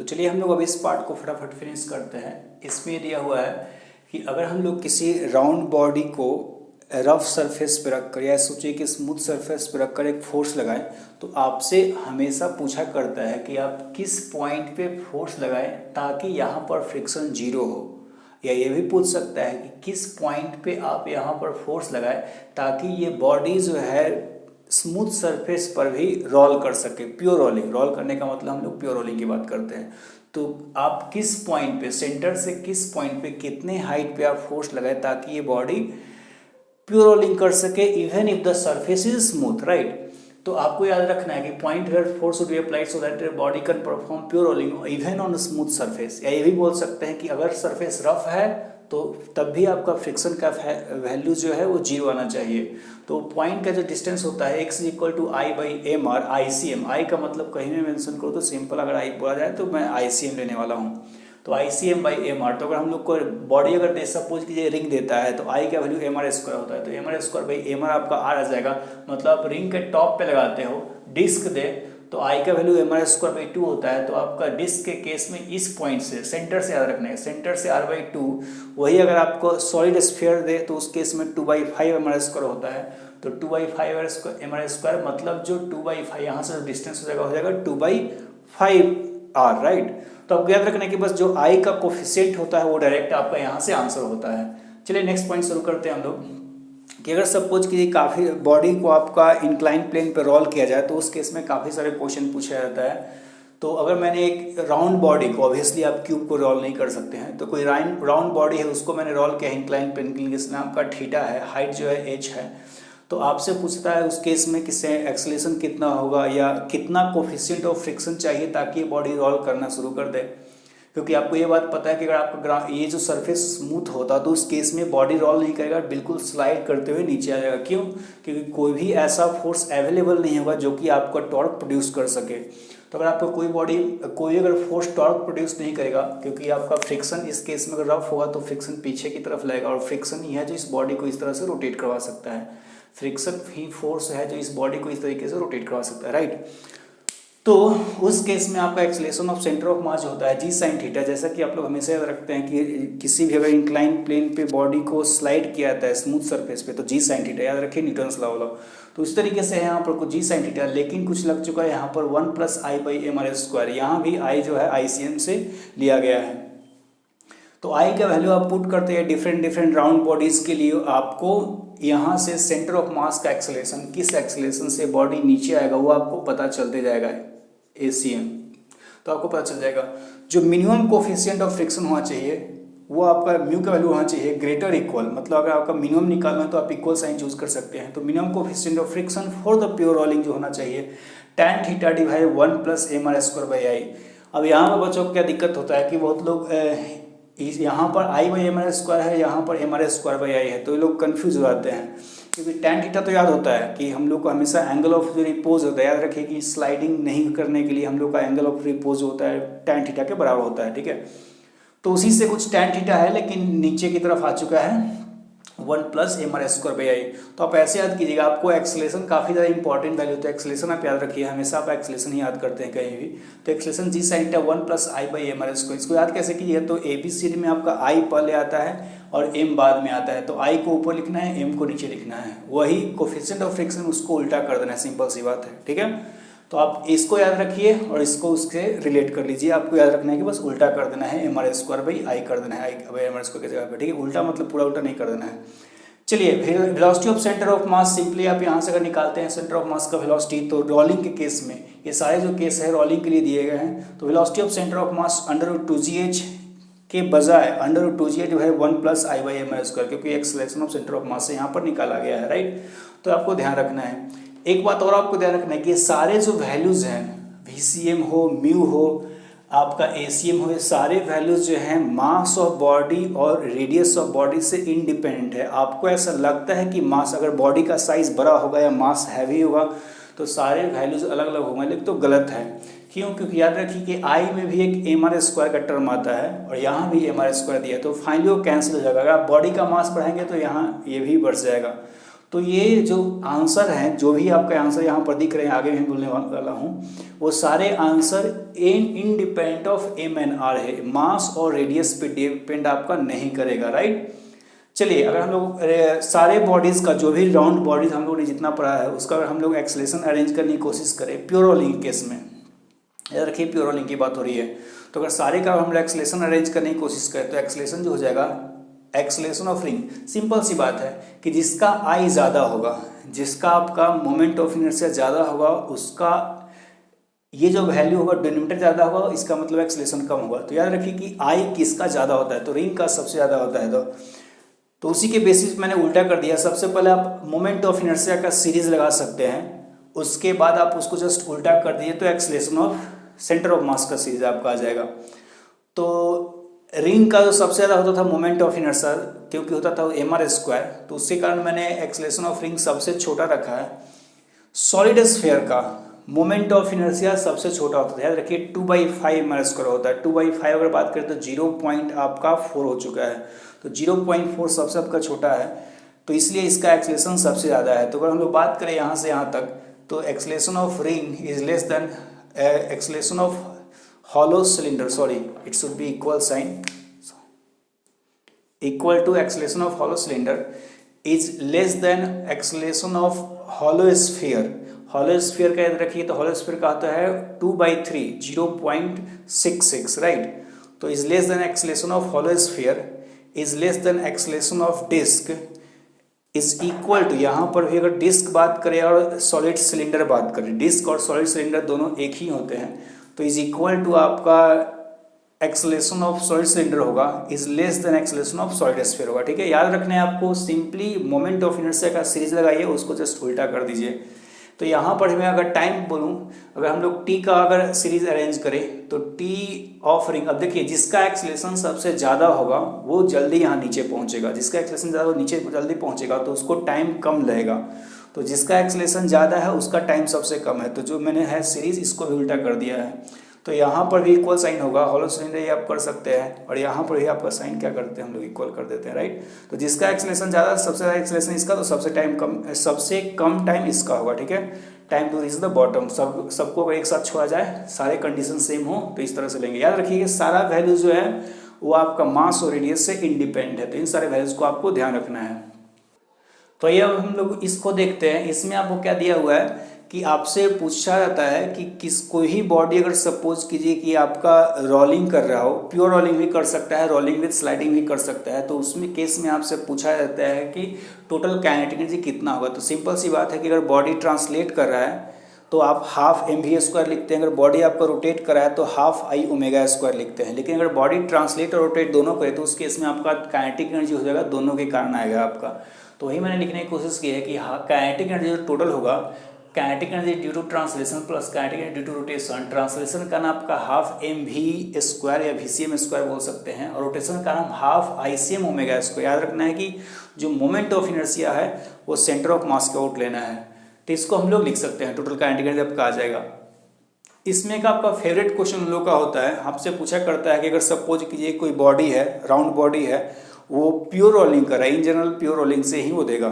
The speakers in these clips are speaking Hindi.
तो चलिए हम लोग अब इस पार्ट को फटाफट फिनिश करते हैं। इसमें दिया हुआ है कि अगर हम लोग किसी राउंड बॉडी को रफ सरफेस पर रखकर या सोचिए कि स्मूथ सरफेस पर रखकर एक फोर्स लगाएं, तो आपसे हमेशा पूछा करता है कि आप किस पॉइंट पे फोर्स लगाएं ताकि यहाँ पर फ्रिक्शन जीरो हो, या ये भी पूछ सकता है कि किस पॉइंट पे आप यहाँ पर फोर्स लगाएं ताकि ये बॉडी जो है स्मूथ सरफेस पर भी रोल कर सके। प्योर रोलिंग, रोल करने का मतलब हम लोग प्योर रोलिंग की बात करते हैं। तो आप किस पॉइंट पे, सेंटर से किस पॉइंट पे, कितने हाइट पे आप फोर्स लगाए ताकि ये बॉडी प्योर रोलिंग कर सके even if the surface is smooth, right. तो आपको याद रखना है कि point where force would be applied so that body can perform pure rolling even on smooth surface. या ये भी बोल सकते हैं कि अगर सरफेस रफ है तो तब भी आपका फ्रिक्शन का वैल्यू जो है वो जीरो आना चाहिए। तो पॉइंट का जो डिस्टेंस होता है x = I/m/r ICM। आई का मतलब कहीं में मेंशन करो तो सिंपल, अगर आई बोला जाए तो मैं ICM लेने वाला हूँ। तो ICM/mr, तो अगर हम लोग को बॉडी अगर सपोज कीजिए रिंग देता है तो आई का वैल्यू mr² होता है, तो mr²/mr आपका r आ जाएगा। मतलब आप रिंग के टॉप पे लगाते हो, डिस्क दे तो आई का वैल्यू mr²/2 होता है। तो आपका डिस्क के केस में इस पॉइंट से, सेंटर से याद रखना है, सेंटर से r/2। वही अगर आपको सॉलिड स्फीयर दे तो उस केस में 2/5 mr² होता है। तो 2/5 mr², मतलब जो 2/5 यहाँ से जो डिस्टेंस हो जाएगा 2/5r, राइट। तो आपको याद रखना है कि बस जो आई का कोफिशिएंट होता है वो डायरेक्ट आपका यहाँ से आंसर होता है। चलिए नेक्स्ट पॉइंट शुरू करते हैं हम लोग कि अगर सपोज कि काफ़ी बॉडी को आपका इंक्लाइन प्लेन पे रोल किया जाए तो उस केस में काफ़ी सारे क्वेश्चन पूछा जाता है। तो अगर मैंने एक राउंड बॉडी को, ऑब्वियसली आप क्यूब को रोल नहीं कर सकते हैं, तो कोई राउंड बॉडी है उसको मैंने रोल किया इंक्लाइन प्लेन के लिए, जिस नाम का थीटा है, हाइट जो है h है। तो आपसे पूछता है उस केस में किससे एक्सेलरेशन कितना होगा या कितना कोफिशिएंट ऑफ फ्रिक्शन चाहिए ताकि ये बॉडी रोल करना शुरू कर दे। क्योंकि आपको ये बात पता है कि अगर आपका ये जो सरफेस स्मूथ होता तो उस केस में बॉडी रोल नहीं करेगा, बिल्कुल स्लाइड करते हुए नीचे आ जाएगा। क्यों? क्योंकि कोई भी ऐसा फोर्स अवेलेबल नहीं होगा जो कि आपका टॉर्क प्रोड्यूस कर सके। तो अगर आपको कोई अगर फोर्स टॉर्क प्रोड्यूस नहीं करेगा, क्योंकि आपका फ्रिक्शन इस केस में अगर रफ होगा तो फ्रिक्शन पीछे की तरफ लगेगा, और फ्रिक्शन ही है जो इस बॉडी को इस तरह से रोटेट करवा सकता है। फ्रिक्शन ही फोर्स है जो इस बॉडी को इस तरीके से रोटेट करवा सकता है, राइट। तो उस केस में आपका acceleration of centre of mass होता है g sin थीटा। जैसा कि आप लोग हमेशा याद रखते हैं कि किसी भी अगर इंक्लाइन प्लेन पे बॉडी को स्लाइड किया जाता है स्मूथ सरफेस पे तो g sin थीटा, याद रखिए न्यूटन्स लॉ वाला। तो इस तरीके से है यहाँ पर g sin थीटा, लेकिन कुछ लग चुका है यहाँ पर 1 + I/mr²। यहाँ भी I जो है ICM से लिया गया है। तो I का वैल्यू आप पुट करते हैं डिफरेंट राउंड बॉडीज के लिए, आपको यहाँ से सेंटर ऑफ मास का एक्सेलरेशन, किस एक्सेलरेशन से बॉडी नीचे आएगा वो आपको पता चलते जाएगा, ACM। तो आपको पता चल जाएगा जो मिनिमम कोफिशिएंट ऑफ फ्रिक्शन होना चाहिए वो आपका म्यू का वैल्यू होना चाहिए ग्रेटर इक्वल, मतलब अगर आपका मिनिमम निकालना है तो आप इक्वल साइन चूज कर सकते हैं। तो minimum coefficient of friction for the pure rolling जो होना चाहिए tan थीटा / 1 + mr²/I। अब यहाँ पर बच्चों को क्या दिक्कत होता है कि बहुत लोग यहाँ पर I/mr² है, यहाँ पर mr²/I है, तो ये लोग कंफ्यूज हो जाते हैं। क्योंकि tan थीटा तो याद होता है कि हम लोग को हमेशा एंगल ऑफ रिपोज होता है, याद रखिए कि स्लाइडिंग नहीं करने के लिए हम लोग का एंगल ऑफ रिपोज होता है tan थीटा के बराबर होता है, ठीक है। तो उसी से कुछ tan थीटा है लेकिन नीचे की तरफ आ चुका है 1 + mr²/I। तो आप ऐसे याद कीजिएगा, आपको एक्सेलरेशन काफ़ी ज़्यादा इंपॉर्टेंट वैल्यू होता है। एक्सेलरेशन आप याद रखिए, हमेशा आप एक्सेलरेशन ही याद करते हैं कहीं भी। तो acceleration g sin theta 1 + I/mr²। इसको याद कैसे कीजिए, तो ABCD में आपका I पहले आता है और M बाद में आता है। तो I को ऊपर लिखना है, M को नीचे लिखना है, वही कोफिशिएंट ऑफ फ्रिक्शन उसको उल्टा कर देना है, सिंपल सी बात है, ठीक है। तो आप इसको याद रखिए और इसको उससे रिलेट कर लीजिए। आपको याद रखना है कि बस उल्टा कर देना है, mr²/I कर देना है, I/mr² की जगह पर, ठीक है। उल्टा मतलब पूरा उल्टा नहीं कर देना है। चलिए velocity of centre of mass, simply आप यहाँ से अगर निकालते हैं सेंटर ऑफ मास का वेलोसिटी, तो रोलिंग के केस में ये सारे जो केस है रोलिंग के लिए दिए गए हैं। तो velocity of centre of mass √2gh के बजाय √2gh जो है 1 + I/mr², क्योंकि acceleration of centre of mass से यहाँ पर निकाला गया है, राइट। तो आपको ध्यान रखना है, एक बात और आपको ध्यान रखना है कि सारे जो वैल्यूज हैं, VCM हो, म्यू हो, आपका ACM हो, ये सारे वैल्यूज जो हैं मास ऑफ बॉडी और रेडियस ऑफ बॉडी से इंडिपेंडेंट है। आपको ऐसा लगता है कि मास, अगर बॉडी का साइज बड़ा होगा या मास हैवी होगा तो सारे वैल्यूज अलग अलग होंगे, लेकिन तो गलत है। क्यों? क्योंकि याद रखिए कि I में भी एक mr² का टर्म आता है और यहाँ भी mr² दिया है, तो फाइनली वो कैंसिल हो जाएगा। अगर आप बॉडी का मास बढ़ाएंगे तो यहाँ ये भी बढ़ जाएगा। तो ये जो आंसर हैं, जो भी आपका आंसर यहाँ पर दिख रहे हैं, आगे मैं बोलने वाला हूँ, वो सारे answer independent of M N R है, मास और रेडियस पे डिपेंड आपका नहीं करेगा, राइट। चलिए, अगर हम लोग सारे बॉडीज़ का, जो भी राउंड बॉडीज हम लोग ने जितना पढ़ा है उसका अगर हम लोग एक्सलेशन अरेंज करने की कोशिश करें प्योर रोलिंग केस में, याद रखिए प्योर रोलिंग की बात हो रही है, तो अगर सारे का हम लोग एक्सलेशन अरेंज करने की कोशिश करें तो एक्सलेशन जो हो जाएगा, एक्सलेशन ऑफ रिंग, सिंपल सी बात है कि जिसका आई ज़्यादा होगा, जिसका आपका मोमेंट ऑफ इनर्शिया ज़्यादा होगा, उसका ये जो वैल्यू होगा डिनोमिनेटर ज़्यादा होगा, इसका मतलब एक्सलेशन कम होगा। तो याद रखिए कि आई किसका ज़्यादा होता है, तो रिंग का सबसे ज़्यादा होता है। तो उसी के बेसिस मैंने उल्टा कर दिया। सबसे पहले आप मोमेंट ऑफ इनर्शिया का सीरीज लगा सकते हैं, उसके बाद आप उसको जस्ट उल्टा कर दिए तो acceleration of centre of mass का सीरीज आपका आ जाएगा। तो रिंग का जो सबसे ज़्यादा होता था मोमेंट ऑफ इनर्शिया, क्योंकि होता था एम आर स्क्वायर, तो उसके कारण मैंने एक्सलेशन ऑफ रिंग सबसे छोटा रखा है। सॉलिड स्फीयर का मोमेंट ऑफ इनर्शिया सबसे छोटा होता था, याद रखिए 2/5 एम आर स्क्वायर होता है। 2/5 अगर बात करें तो 0.4 हो चुका है, तो 0.4 सबसे आपका छोटा है, तो इसलिए इसका एक्सलेशन सबसे ज़्यादा है। तो अगर हम लोग बात करें यहाँ से यहाँ तक, तो acceleration of ring is less than acceleration of hollow cylinder, sorry it should be equal sign, equal to acceleration of hollow cylinder is less than acceleration of hollow sphere. Hollow sphere का याद रखिए, तो हॉलो स्फीयर का आता है 2/3 0.66, राइट। तो is less than acceleration of hollow sphere is less than acceleration of disc is equal to, यहाँ पर भी अगर डिस्क बात करें और सॉलिड सिलेंडर बात करें, डिस्क और सॉलिड सिलेंडर दोनों एक ही होते हैं, तो इज इक्वल टू आपका एक्सलेशन ऑफ सॉलिड सिलेंडर होगा is less than acceleration of solid sphere होगा, ठीक है। याद रखना है आपको, सिंपली मोमेंट ऑफ इनर्शिया का सीरीज लगाइए, उसको जस्ट उल्टा कर दीजिए। तो यहाँ पर मैं अगर टाइम बोलूँ, अगर हम लोग टी का अगर सीरीज अरेंज करें तो टी ऑफ रिंग, अब देखिए जिसका एक्सलेशन सबसे ज़्यादा होगा वो जल्दी यहाँ नीचे पहुँचेगा, जिसका एक्सलेशन ज़्यादा नीचे जल्दी पहुँचेगा तो उसको टाइम कम लगेगा, तो जिसका एक्सलेशन ज़्यादा है उसका टाइम सबसे कम है। तो जो मैंने है सीरीज इसको भी उल्टा कर दिया है, तो यहाँ पर भी इक्वल साइन होगा, हॉलो सिलेंडर ये आप कर सकते हैं, और यहाँ पर भी आपका साइन क्या करते हैं हम लोग इक्वल कर देते हैं, राइट। तो जिसका एक्सलेशन ज़्यादा, सबसे ज़्यादा एक्सलेशन इसका, तो सबसे कम टाइम इसका होगा, ठीक है। Time to reach the bottom, सबको अगर एक साथ छोड़ा जाए, सारे कंडीशन सेम हो तो इस तरह से लेंगे। याद रखिए सारा वैल्यू जो है वो आपका मास और रेडियस से इंडिपेंडेंट है, तो इन सारे वैल्यूज को आपको ध्यान रखना है। तो ये अब हम लोग इसको देखते हैं, इसमें आपको क्या दिया हुआ है कि आपसे पूछा जाता है कि कोई ही बॉडी अगर सपोज कीजिए कि आपका रोलिंग कर रहा हो, प्योर रोलिंग भी कर सकता है, रोलिंग विद स्लाइडिंग भी कर सकता है, तो उसमें केस में आपसे पूछा जाता है कि टोटल काइनेटिक एनर्जी कितना होगा। तो सिंपल सी बात है कि अगर बॉडी ट्रांसलेट कर रहा है तो आप हाफ mv² लिखते हैं, अगर बॉडी आपका रोटेट कर रहा है तो हाफ I⍵² लिखते हैं। लेकिन अगर बॉडी ट्रांसलेट और रोटेट दोनों करे तो उस केस में आपका काइनेटिक एनर्जी हो जाएगा, दोनों के कारण आएगा आपका। तो वही मैंने लिखने की कोशिश की है कि काइनेटिक एनर्जी जो टोटल होगा, kinetic energy due to translation plus kinetic energy due to rotation, translation का नाम आपका हाफ mv² या VCM² बोल सकते हैं, और रोटेशन का नाम हाफ ICM⍵²। याद रखना है कि जो मोमेंट ऑफ इनर्शिया है वो सेंटर ऑफ मास का आउट लेना है, तो इसको हम लोग लिख सकते हैं, टोटल काइनेटिक एनर्जी आपका आ जाएगा। इसमें का आपका फेवरेट क्वेश्चन हम लोग का होता है, आपसे पूछा करता है कि अगर सपोज कीजिए कोई बॉडी है, राउंड बॉडी है, वो प्योर रोलिंग कर रहा है, इन जनरल प्योर रोलिंग से ही वो देगा,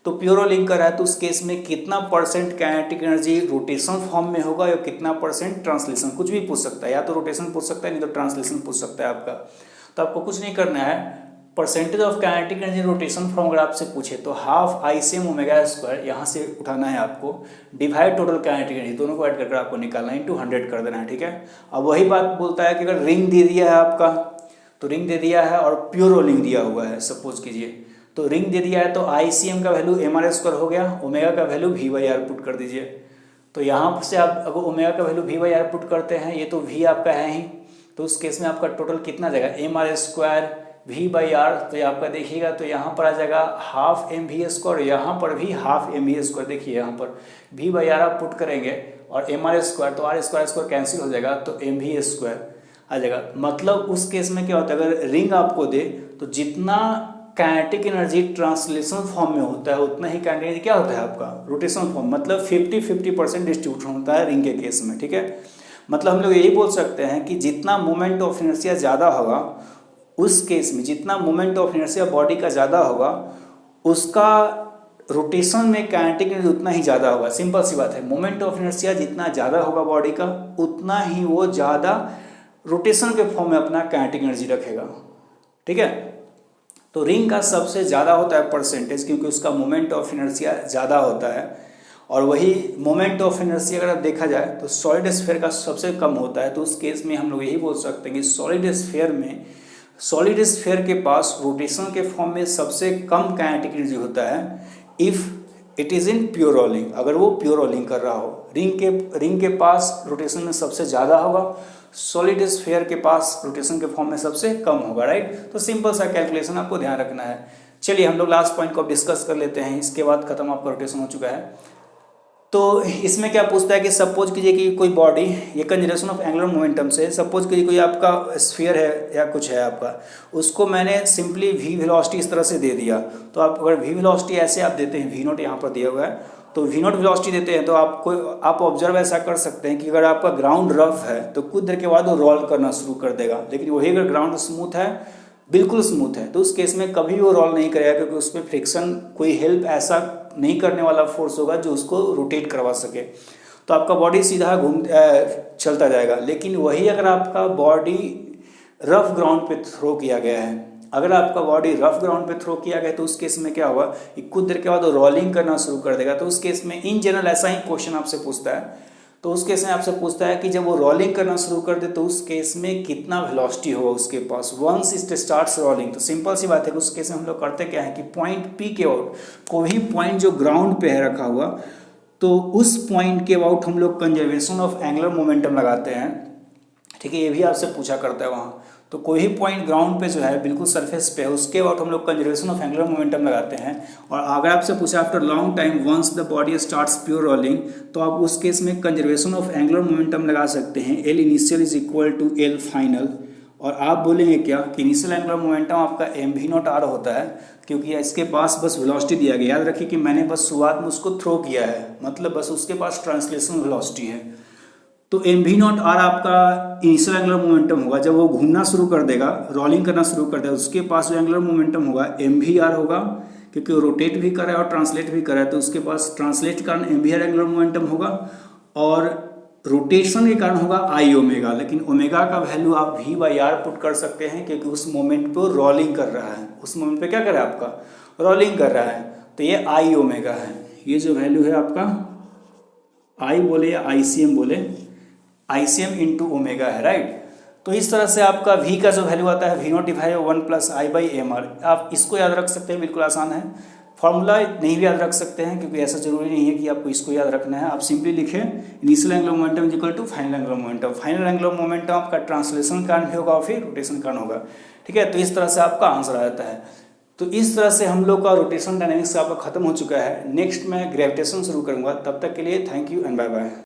तो प्योर रोलिंग कर रहा है तो उस केस में कितना % काइनेटिक एनर्जी रोटेशन फॉर्म में होगा या कितना % ट्रांसलेशन, कुछ भी पूछ सकता है, या तो रोटेशन पूछ सकता है नहीं तो ट्रांसलेशन पूछ सकता है आपका। तो आपको कुछ नहीं करना है, percentage of kinetic energy rotation form अगर आपसे पूछे तो हाफ ICM⍵² यहाँ से उठाना है आपको, डिवाइड टोटल काइनेटिक एनर्जी, दोनों को ऐड करके आपको निकालना है, इंटू 100 कर देना है, ठीक है। अब वही बात बोलता है कि अगर रिंग दे दिया है आपका, तो रिंग दे दिया है और प्योर रोलिंग दिया हुआ है सपोज कीजिए, तो रिंग दे दिया है तो ICM का वैल्यू mr² हो गया, ओमेगा का वैल्यू V/R पुट कर दीजिए। तो यहाँ से आप अगर ओमेगा का वैल्यू V/R पुट करते हैं, ये तो V आपका है ही, तो उस केस में आपका टोटल कितना जाएगा, mr² V/R, तो ये आपका देखिएगा तो यहाँ पर आ जाएगा हाफ mv², यहाँ पर भी हाफ mv², देखिए यहाँ पर V/R आप पुट करेंगे और mr², तो r² कैंसिल हो जाएगा, तो mv² आ जाएगा। मतलब उस केस में क्या होता है, अगर रिंग आपको दे तो जितना काइनेटिक एनर्जी ट्रांसलेशन फॉर्म में होता है उतना ही काइनेटिक एनर्जी क्या होता है आपका रोटेशन फॉर्म, मतलब 50-50% डिस्ट्रीब्यूशन होता है रिंग के केस में, ठीक है। मतलब हम लोग यही बोल सकते हैं कि जितना मोमेंट ऑफ इनर्शिया ज़्यादा होगा, उस केस में जितना मोमेंट ऑफ इनर्शिया बॉडी का ज़्यादा होगा, उसका रोटेशन में काइनेटिक एनर्जी उतना ही ज़्यादा होगा। सिंपल सी बात है, मोमेंट ऑफ इनर्शिया जितना ज़्यादा होगा बॉडी का उतना ही वो ज़्यादा रोटेशन के फॉर्म में अपना काइनेटिक एनर्जी रखेगा। ठीक है, तो रिंग का सबसे ज़्यादा होता है परसेंटेज, क्योंकि उसका मोमेंट ऑफ इनर्शिया ज़्यादा होता है। और वही मोमेंट ऑफ इनर्शिया अगर देखा जाए तो सॉलिड स्फीयर का सबसे कम होता है। तो उस केस में हम लोग यही बोल सकते हैं कि सॉलिड स्फीयर के पास रोटेशन के फॉर्म में सबसे कम काइनेटिक एनर्जी होता है if it is in pure rolling, अगर वो प्योर रोलिंग कर रहा हो। रिंग के पास रोटेशन में सबसे ज़्यादा होगा, सॉलिड स्फीयर के पास रोटेशन के फॉर्म में सबसे कम होगा। राइट, तो सिंपल सा कैलकुलेशन आपको ध्यान रखना है। चलिए हम लोग लास्ट पॉइंट को डिस्कस कर लेते हैं, इसके बाद खत्म आपका रोटेशन हो चुका है। तो इसमें क्या पूछता है कि सपोज कीजिए कि कोई बॉडी ये कंजर्वेशन ऑफ एंगुलर मोमेंटम से, सपोज कीजिए कोई आपका स्फीयर है या कुछ है आपका, उसको मैंने सिंपली वी वेलोसिटी इस तरह से दे दिया। तो आप अगर वी वेलोसिटी ऐसे आप देते हैं, वी नोट यहाँ पर दिया हुआ है, तो वी नोट वेलोसिटी देते हैं तो आप ऑब्जर्व ऐसा कर सकते हैं कि अगर आपका ग्राउंड रफ है तो कुछ देर के बाद वो रोल करना शुरू कर देगा। लेकिन वही अगर ग्राउंड स्मूथ है, बिल्कुल स्मूथ है, तो उस केस में कभी वो रोल नहीं करेगा, क्योंकि उसमें फ्रिक्शन कोई हेल्प ऐसा नहीं करने वाला फोर्स होगा जो उसको रोटेट करवा सके। तो आपका बॉडी सीधा चलता जाएगा। लेकिन वही अगर आपका बॉडी रफ ग्राउंड पे थ्रो किया गया है, अगर आपका बॉडी रफ ग्राउंड पे थ्रो किया गया तो उस केस में क्या होगा कि कुछ देर के बाद वो रोलिंग करना शुरू कर देगा। तो उस केस में इन जनरल ऐसा ही क्वेश्चन आपसे पूछता है। तो उस केस में आपसे पूछता है कि जब वो रोलिंग करना शुरू कर दे तो उस केस में कितना वेलोसिटी होगा उसके पास वंस इट स्टार्ट्स रोलिंग। तो सिंपल सी बात है कि उस केस में हम लोग करते क्या है कि पॉइंट पी के आउट, कोई पॉइंट जो ग्राउंड पे है रखा हुआ, तो उस पॉइंट के अबाउट हम लोग कंजर्वेशन ऑफ एंगुलर मोमेंटम लगाते हैं। ठीक है, ये भी आपसे पूछा करता है वहाँ। तो कोई ही पॉइंट ग्राउंड पे जो है बिल्कुल सरफेस पे है, उसके बाद हम लोग कंजर्वेशन ऑफ एंगुलर मोमेंटम लगाते हैं। और अगर आपसे पूछा after long time once the body starts pure rolling, तो आप उस केस में कंजर्वेशन ऑफ एंगुलर मोमेंटम लगा सकते हैं L initial is equal to L final. और आप बोलेंगे क्या कि इनिशियल एंगुलर मोमेंटम आपका एम वी नॉट आर होता है, क्योंकि इसके पास बस वेलोसिटी दिया गया। याद रखिए कि मैंने बस शुरुआत में उसको थ्रो किया है, मतलब बस उसके पास ट्रांसलेशन वेलोसिटी है। तो एम वी नॉट आर आपका इनिशियल एंगुलर मोमेंटम होगा। जब वो घूमना शुरू कर देगा, रोलिंग करना शुरू कर देगा, उसके पास जो एंगुलर मोमेंटम होगा एम वी आर होगा, क्योंकि वो रोटेट भी कर रहा है और ट्रांसलेट भी कर रहा है। तो उसके पास ट्रांसलेट के कारण m v r angular momentum होगा और रोटेशन के कारण होगा आई ओमेगा। लेकिन ओमेगा का वैल्यू आप वी बाई आर पुट कर सकते हैं, क्योंकि उस मोमेंट पे रोलिंग कर रहा है, उस मोमेंट पे क्या कर रहा है आपका, रोलिंग कर रहा है। तो ये आई ओमेगा है, ये जो वैल्यू है आपका आई बोले या आईसीएम बोले, आईसीएम इंटू ओमेगा है। राइट, तो इस तरह से आपका v का जो वैल्यू आता है v naught divide 1 plus I by m r. आप इसको याद रख सकते हैं, बिल्कुल आसान है। फॉर्मूला नहीं भी याद रख सकते हैं, क्योंकि ऐसा जरूरी नहीं है कि आपको इसको याद रखना है। आप सिंपली लिखें initial angular momentum equal to final angular momentum. Final angular momentum आपका ट्रांसलेशन कारण भी होगा और फिर रोटेशन कारण होगा। ठीक है, तो इस तरह से आपका आंसर आ जाता है। तो इस तरह से हम लोग का रोटेशन डायनेमिक्स आपका खत्म हो चुका है। नेक्स्ट मैं ग्रेविटेशन शुरू करूंगा, तब तक के लिए thank you and bye bye.